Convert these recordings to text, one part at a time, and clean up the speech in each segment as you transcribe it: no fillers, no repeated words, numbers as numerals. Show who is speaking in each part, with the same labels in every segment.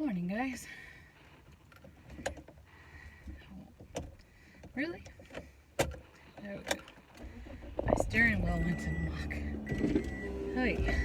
Speaker 1: Morning, guys. Really? There we go. My steering wheel went to lock. Hey.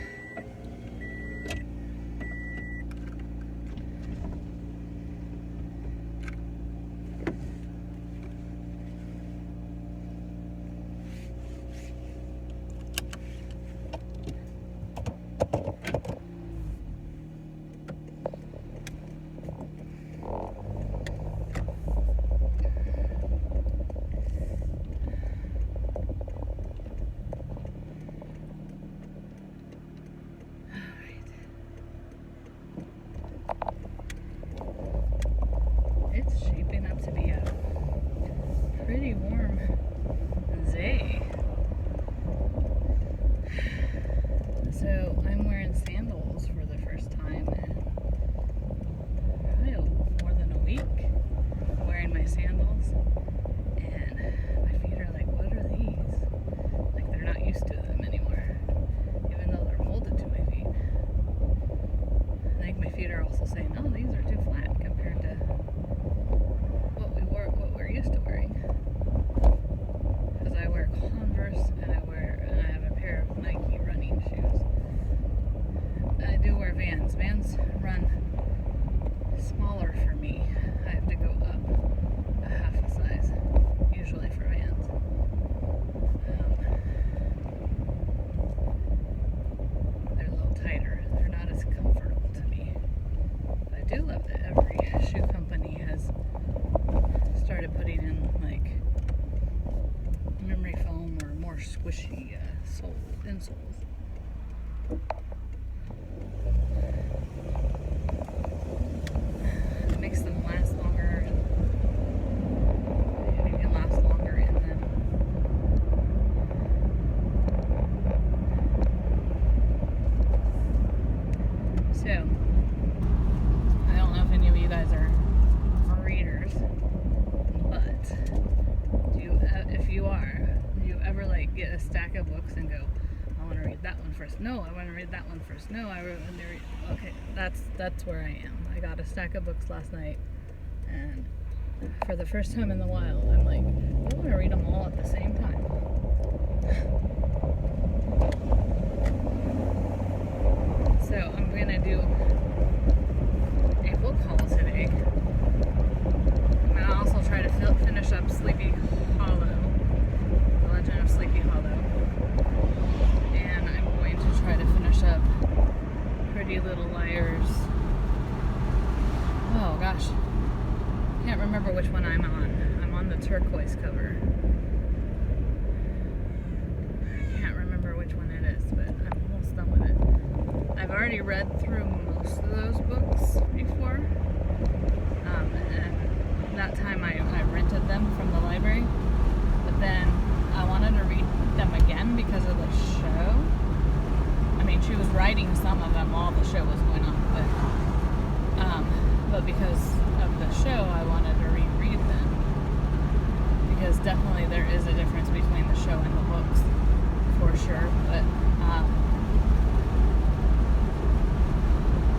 Speaker 1: It's shaping up to be a pretty warm day. So I'm wearing sandals for the first time in probably more than a week. Wearing my sandals, and my feet are like, what are these? Like they're not used to them anymore, even though they're molded to my feet. I think my feet are also saying, oh, these are too flat compared to what we're used to wearing. Because I wear Converse and I have a pair of Nike running shoes. I do wear Vans. Vans run smaller for me. I have to go up a half a size, usually for Vans. They're a little tighter. They're not as comfortable to me. But I do love that every shoe company has started putting in like memory foam or more squishy insoles. It makes them last longer, and you can last longer in them. So, I don't know if any of you guys are readers, but if you are, do you ever like get a stack of books and go, I want to read that one first. No, I want to read that one first. No, I want to read. Okay, that's where I am. I got a stack of books last night, and for the first time in a while, I'm like, I want to read them all at the same time. So I'm gonna do a book haul today. I'm gonna also try to finish up Sleepy Hollow, The Legend of Sleepy Hollow, and I'm going to try to finish up Pretty Little Liars. Oh gosh, can't remember which one I'm on. I'm on the turquoise cover. I can't remember which one it is, but I'm almost done with it. I've already read through most of those books before, and that time I rented them from the library, but then I wanted to read them again because of the show. I mean, she was writing some of them while the show was going on, but because of the show, I wanted to reread them, because definitely there is a difference between the show and the books, for sure, but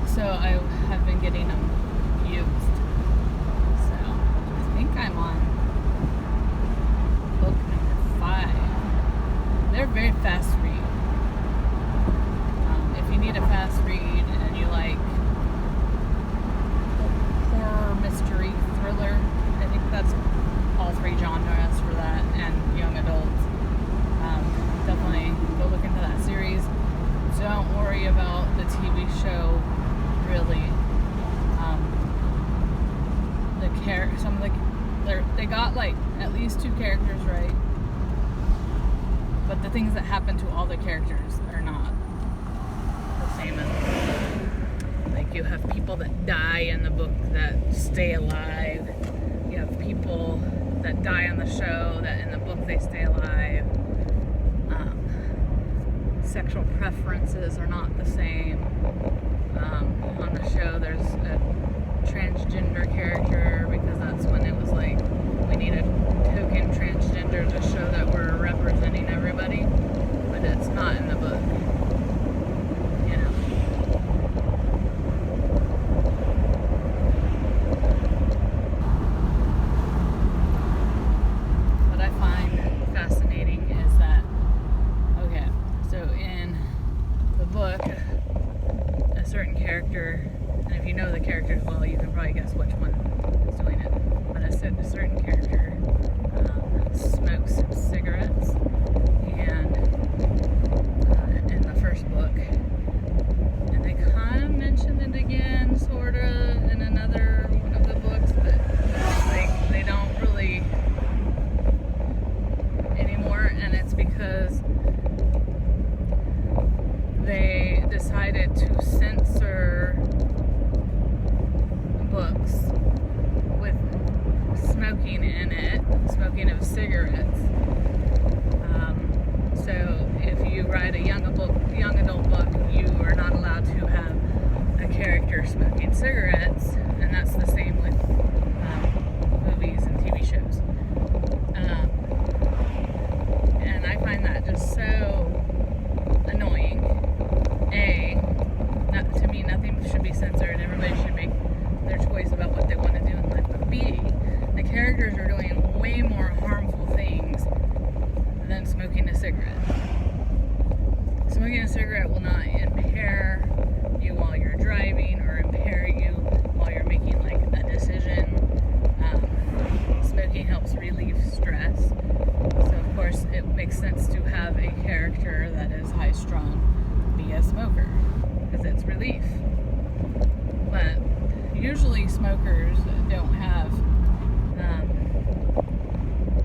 Speaker 1: so I have been getting them used. So I think I'm on book number 5. They're very fast read. If you need a fast read and you like horror, mystery, thriller, I think that's all 3 genres for that, and young adults. Definitely go look into that series. Don't worry about the TV show. Really, they got like at least 2 characters right, but the things that happen to all the characters are not the same as the book. Like you have people that die in the book that stay alive. You have people that die on the show that in the book they stay alive. Sexual preferences are not the same. On the show there's a transgender character because that's when it was like we need a token transgender to show that we're representing everybody, but it's not in the book, you know. certain character, and if you know the characters well, you can probably guess which one is doing it. But a certain character smokes cigarettes, and in the first book, and they kind of mention it again, sorta, in another one of the books, but like they don't really anymore, and it's because they decided to censor books with smoking in it, smoking of cigarettes. So if you write a young adult book, you are not allowed to have a character smoking cigarettes, and that's the same with movies and TV shows. And I find that just so annoying. To me, nothing should be censored. Everybody should make their choice about what they want to do in life. But B, the characters are doing way more harmful things than smoking a cigarette. Smoking a cigarette will not impair you while you're driving or impair you while you're making like a decision. Smoking helps relieve stress. So of course it makes sense to have a character that is high strung be a smoker, because it's relief. But usually smokers don't have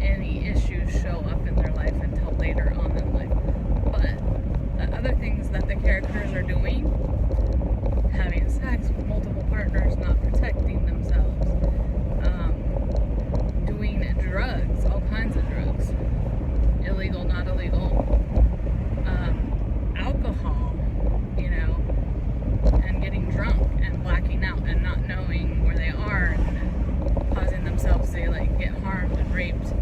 Speaker 1: any issues show up in their life until later on in life. But the other things that the characters are doing, having sex with multiple partners, not protecting themselves, doing drugs, all kinds of drugs, illegal, not illegal, alcohol, and getting drunk and blacking out and not knowing where they are and causing themselves to like get harmed and raped,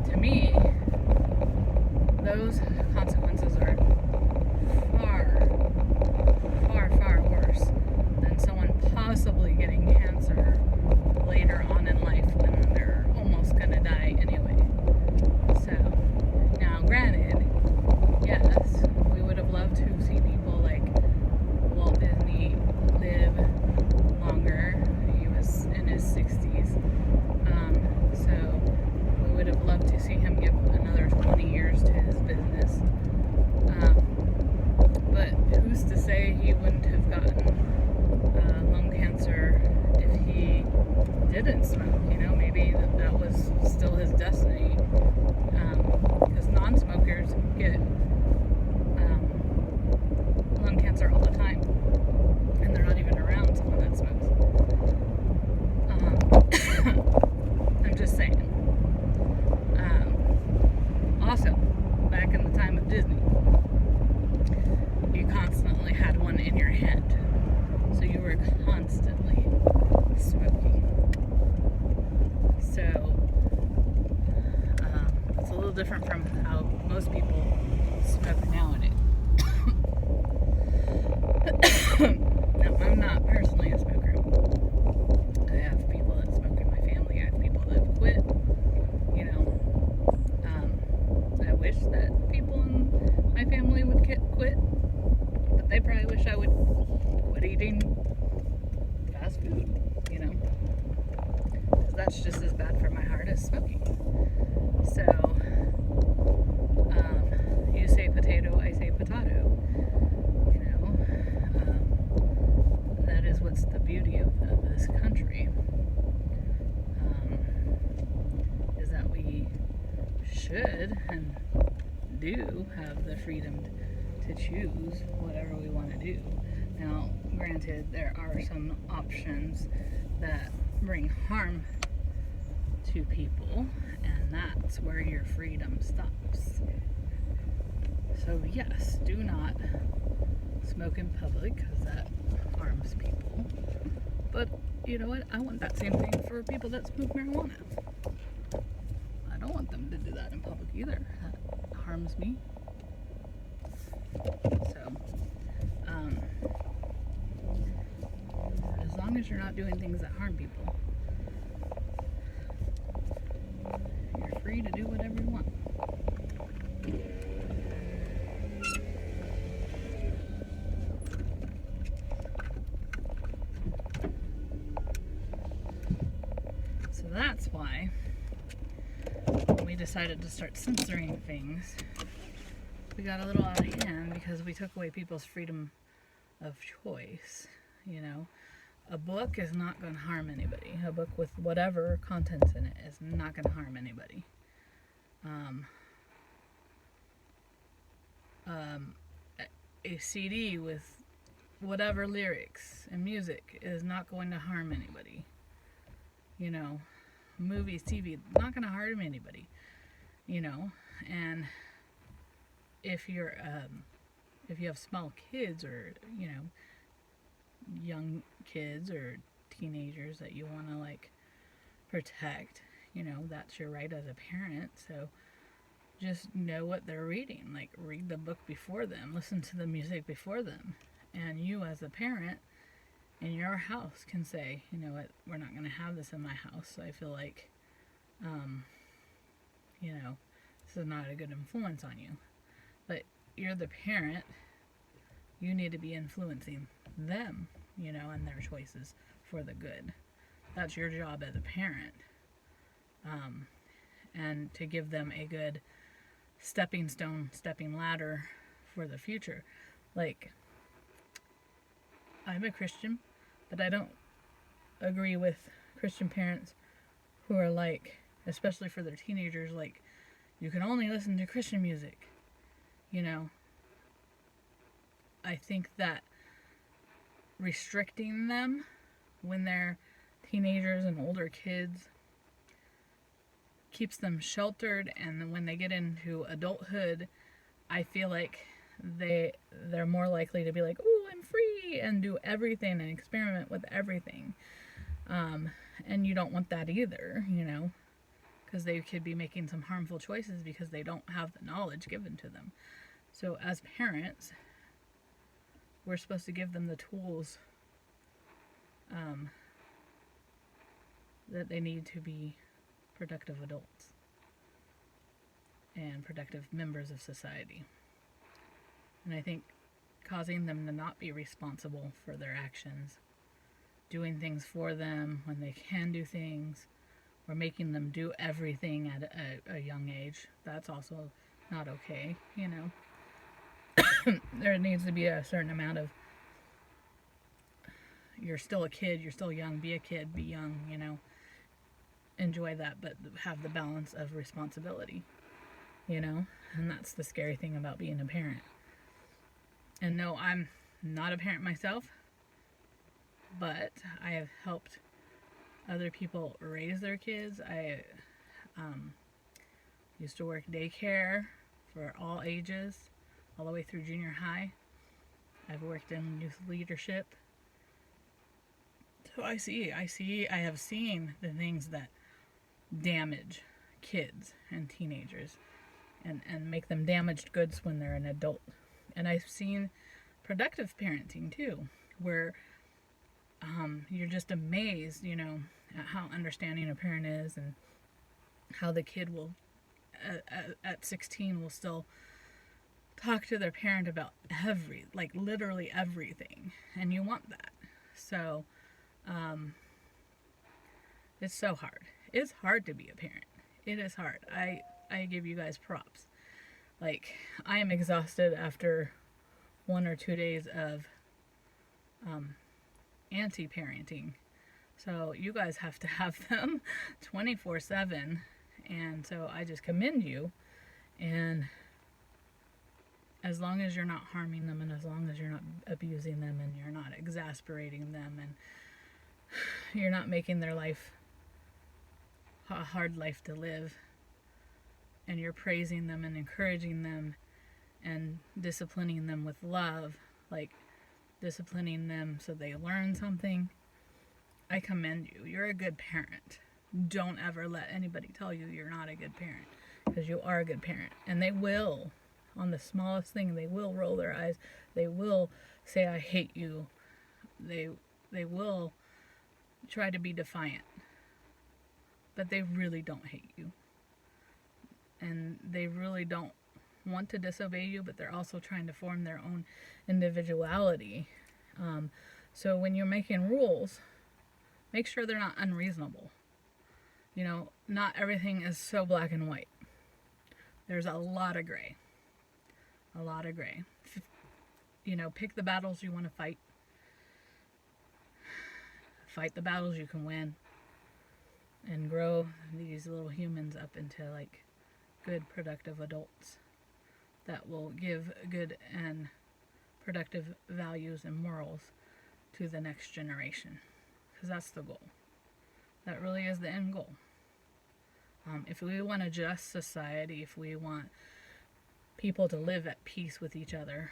Speaker 1: to me, those consequences are far, far, far worse than someone possibly getting cancer later on in life when they're almost gonna die anyway. So, now granted, yes, we would have loved to see people like Walt Disney live longer. He was in his 60s. So we would have loved to see him give another 20 years to his business. But who's to say he wouldn't have gotten lung cancer if he didn't smoke? Maybe that was still his destiny. Because non-smokers get lung cancer all the time, and they're not even around someone that smokes. I'm just saying. Also, back in the time of Disney, you constantly had one in your hand, so you were constantly smoking. So it's a little different from how most people smoke nowadays. Now, I'm not personally a smoker. I have people that smoke in my family. I have people that have quit. I wish that people in my family would quit, but they probably wish I would quit eating fast food, because that's just as bad for my heart as smoking. So, you say potato, I say potato. That is what's the beauty of this country, is that we should and do have the freedom to choose whatever we want to do. Now, granted, there are some options that bring harm to people, and that's where your freedom stops. So yes, do not smoke in public, because that harms people. But you know what? I want that same thing for people that smoke marijuana. I don't want them to do that in public either. That harms me. So, as long as you're not doing things that harm people, you're free to do whatever you want. that's why we decided to start censoring things. We got a little out of hand because we took away people's freedom of choice. You know, a book is not going to harm anybody. A book with whatever contents in it is not going to harm anybody. A CD with whatever lyrics and music is not going to harm anybody. You know, movies, TV, not going to harm anybody. You know, and if you have small kids or, you know, young kids or teenagers that you want to like protect, you know, that's your right as a parent. So just know what they're reading. Like, read the book before them, listen to the music before them. And you as a parent in your house can say, you know what, we're not going to have this in my house. So I feel like, you know, this is not a good influence on you. But you're the parent. You need to be influencing them, you know, and their choices for the good. That's your job as a parent. And to give them a good stepping ladder for the future. Like, I'm a Christian, but I don't agree with Christian parents who are like, especially for their teenagers, like, you can only listen to Christian music. You know, I think that restricting them when they're teenagers and older kids keeps them sheltered, and then when they get into adulthood, I feel like they're more likely to be like, oh, I'm free, and do everything and experiment with everything. And you don't want that either, you know, because they could be making some harmful choices because they don't have the knowledge given to them. So as parents, we're supposed to give them the tools that they need to be productive adults and productive members of society. And I think causing them to not be responsible for their actions, doing things for them when they can do things, or making them do everything at a young age, that's also not okay, you know. There needs to be a certain amount of, you're still a kid, you're still young, be a kid, be young, you know. Enjoy that, but have the balance of responsibility, you know. And that's the scary thing about being a parent. And no, I'm not a parent myself, but I have helped other people raise their kids. I used to work daycare for all ages, all the way through junior high. I've worked in youth leadership. So I have seen the things that damage kids and teenagers and make them damaged goods when they're an adult. And I've seen productive parenting too, where you're just amazed, you know, at how understanding a parent is, and how the kid will, at 16, will still talk to their parent about literally everything. And you want that. So, it's so hard. It's hard to be a parent. It is hard. I give you guys props. Like, I am exhausted after 1 or 2 days of anti-parenting. So you guys have to have them 24/7. And so I just commend you. And as long as you're not harming them, and as long as you're not abusing them, and you're not exasperating them, and you're not making their life a hard life to live, and you're praising them and encouraging them and disciplining them with love, like disciplining them so they learn something, I commend you. You're a good parent. Don't ever let anybody tell you you're not a good parent, because you are a good parent. And they will, on the smallest thing, they will roll their eyes. They will say, I hate you. They will try to be defiant. But they really don't hate you. And they really don't want to disobey you, but they're also trying to form their own individuality. So when you're making rules, make sure they're not unreasonable. You know, not everything is so black and white. There's a lot of gray. A lot of gray. You know, pick the battles you want to fight. Fight the battles you can win. And grow these little humans up into like good, productive adults that will give good and productive values and morals to the next generation. Because that's the goal. That really is the end goal. If we want a just society, if we want people to live at peace with each other,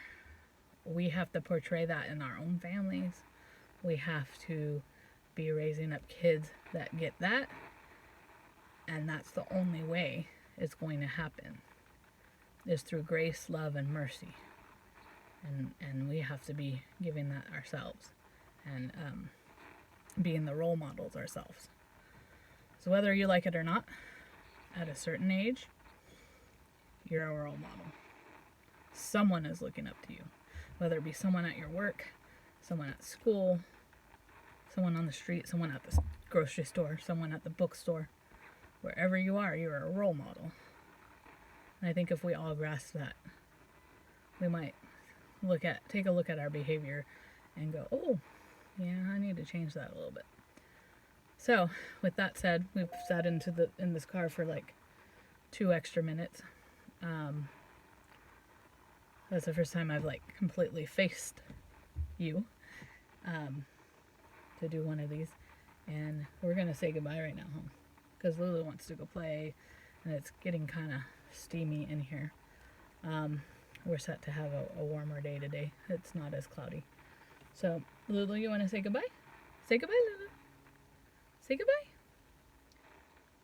Speaker 1: we have to portray that in our own families. We have to be raising up kids that get that. And that's the only way it's going to happen, is through grace, love, and mercy. And we have to be giving that ourselves and being the role models ourselves. So whether you like it or not, at a certain age, you're a role model. Someone is looking up to you. Whether it be someone at your work, someone at school, someone on the street, someone at the grocery store, someone at the bookstore. Wherever you are, you're a role model. And I think if we all grasp that, we might take a look at our behavior and go, oh, yeah, I need to change that a little bit. So, with that said, we've sat in this car for like 2 extra minutes. That's the first time I've like completely faced you to do one of these. And we're going to say goodbye right now, huh? Because Lulu wants to go play, and it's getting kind of steamy in here. We're set to have a warmer day today. It's not as cloudy. So, Lulu, you want to say goodbye? Say goodbye, Lulu. Say goodbye.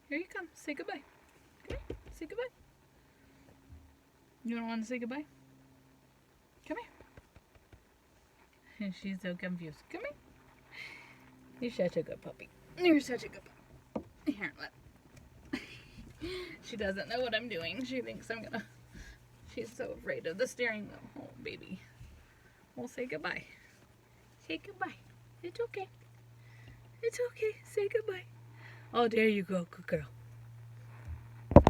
Speaker 1: Here you come. Say goodbye. Come here. Say goodbye. You don't want to say goodbye? Come here. And she's so confused. Come here. You're such a good puppy. You're such a good puppy. Here, look. She doesn't know what I'm doing. She thinks I'm gonna... She's so afraid of the steering wheel. Oh, baby. We'll say goodbye. Say goodbye. It's okay. It's okay. Say goodbye. Oh, there you go. Good girl.